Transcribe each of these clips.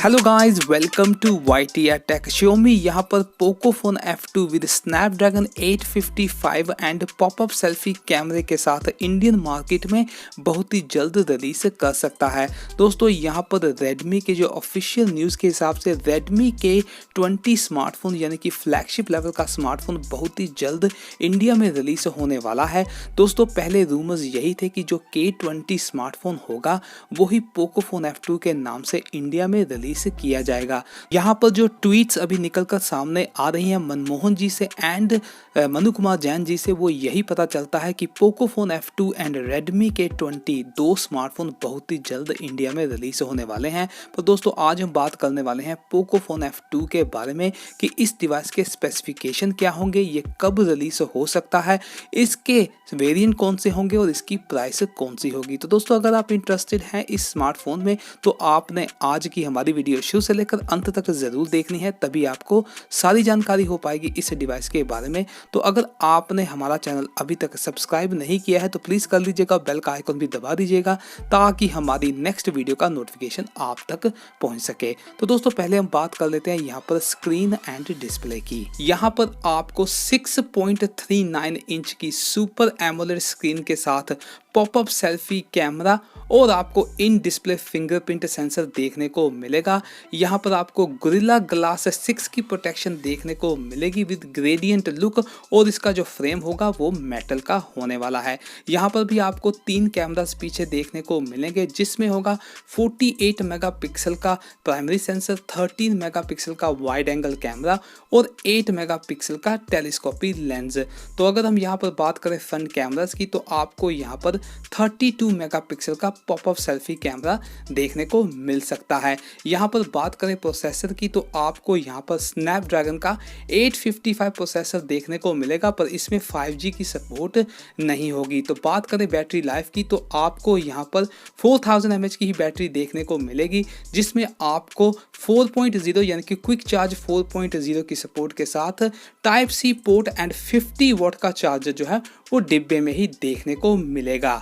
Hello guys, welcome to YTR टेक। Xiaomi यहाँ पर Pocophone F2 with Snapdragon 855 and popup selfie कैमरे के साथ इंडियन मार्केट में बहुत ही जल्द रिलीज कर सकता है। दोस्तों यहाँ पर Redmi के जो ऑफिशियल न्यूज़ के हिसाब से Redmi के 20 स्मार्टफोन यानी कि फ्लैगशिप लेवल का स्मार्टफोन बहुत ही जल्द इंडिया में रिलीज होने वाला है। दोस्तों पहले रूमर्स यही थे कि जो K20 स्मार्टफोन होगा वही Pocophone F2 के नाम से इंडिया में रिलीज किया जाएगा। यहाँ पर जो ट्वीट्स अभी निकलकर सामने आ रही हैं मनमोहन जी से एंड मनु कुमार जैन जी से, वो यही पता चलता है कि Pocophone F2 एंड Redmi के 20 दो स्मार्टफोन बहुत ही जल्द इंडिया में रिलीज होने वाले हैं। तो दोस्तों आज हम बात करने वाले हैं Pocophone F2 के बारे में कि इस डिवाइस के स्पेसिफिकेशन क्या होंगे, ये कब रिलीज हो सकता है, इसके वेरिएंट कौन से होंगे और इसकी प्राइस कौन सी होगी। तो दोस्तों अगर आप इंटरेस्टेड हैं इस स्मार्टफोन में तो आपने आज की हमारी वीडियो शुरू से लेकर अंत तक जरूर देखनी है, तभी आपको सारी जानकारी हो पाएगी इस डिवाइस के बारे में। तो अगर आपने हमारा चैनल अभी तक सब्सक्राइब नहीं किया है तो प्लीज कर लीजिएगा, बेल का आइकन भी दबा दीजिएगा ताकि हमारी नेक्स्ट वीडियो का नोटिफिकेशन आप तक पहुंच सके। तो दोस्तों पहले हम बात कर लेते हैं यहाँ पर स्क्रीन एंड डिस्प्ले की। यहाँ पर आपको 6.39 इंच की सुपर एमोलेड स्क्रीन के साथ पॉपअप सेल्फी कैमरा और आपको इन डिस्प्ले फिंगरप्रिंट सेंसर देखने को मिलेगा। यहाँ पर आपको गोरिल्ला ग्लास 6 की प्रोटेक्शन देखने को मिलेगी विद ग्रेडियंट लुक और इसका जो फ्रेम होगा वो मेटल का होने वाला है। यहाँ पर भी आपको 3 कैमरास पीछे देखने को मिलेंगे जिसमें होगा 48 मेगापिक्सल का प्राइमरी सेंसर, 13 मेगापिक्सल का वाइड एंगल कैमरा और 8 मेगापिक्सल का टेलीस्कोपी लेंस। तो अगर हम यहाँ पर बात करें फ्रंट कैमरास की तो आपको यहाँ पर 32 मेगापिक्सल का पॉपअप सेल्फी कैमरा देखने को मिल सकता है। यहाँ पर बात करें प्रोसेसर की तो आपको यहाँ पर स्नैपड्रैगन का 855 प्रोसेसर देखने को मिलेगा, पर इसमें 5G की सपोर्ट नहीं होगी। तो बात करें बैटरी लाइफ की तो आपको यहाँ पर 4000 mAh की ही बैटरी देखने को मिलेगी जिसमें आपको 4.0 यानी कि क्विक चार्ज 4.0 की सपोर्ट के साथ type C port and 50 watt का चार्जर जो है वो डिब्बे में ही देखने को मिलेगा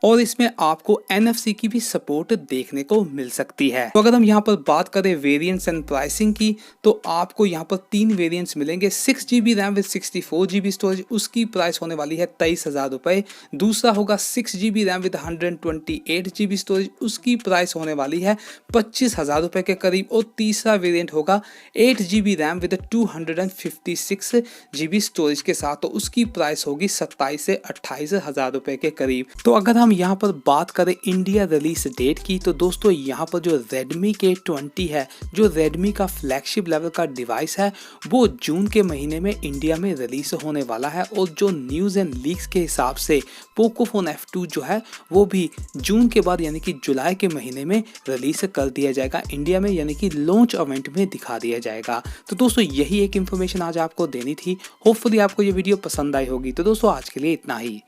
और इसमें आपको NFC की भी सपोर्ट देखने को मिल सकती है। तो अगर हम यहाँ पर बात करें वेरिएंट्स एंड प्राइसिंग की तो आपको यहाँ पर 3 वेरिएंट्स मिलेंगे। 6GB RAM with 64GB storage, उसकी प्राइस होने वाली है 23,000 रुपये। दूसरा होगा 6GB RAM with 128GB storage, उसकी प्राइस होने वाली है 25,000 रुपये के करीब। और तीसरा वेरिएंट होगा 8GB RAM with 256GB storage के साथ, तो उसकी प्राइस होगी 27 से 28,000 रुपये के करीब। तो अगर हम यहाँ पर बात करें इंडिया रिलीज डेट की तो दोस्तों यहाँ पर जो Redmi के 20 है, जो Redmi का फ्लैगशिप लेवल का डिवाइस है, वो जून के महीने में इंडिया में रिलीज होने वाला है। और जो न्यूज़ एंड लीक्स के हिसाब से Pocophone F2 जो है वो भी जून के बाद यानी कि जुलाई के महीने में रिलीज कर दिया जाएगा इंडिया में, यानी कि लॉन्च इवेंट में दिखा दिया जाएगा। तो दोस्तों यही एक इन्फॉर्मेशन आज आपको देनी थी। होपफुली आपको ये वीडियो पसंद आई होगी। तो दोस्तों आज के लिए इतना ही।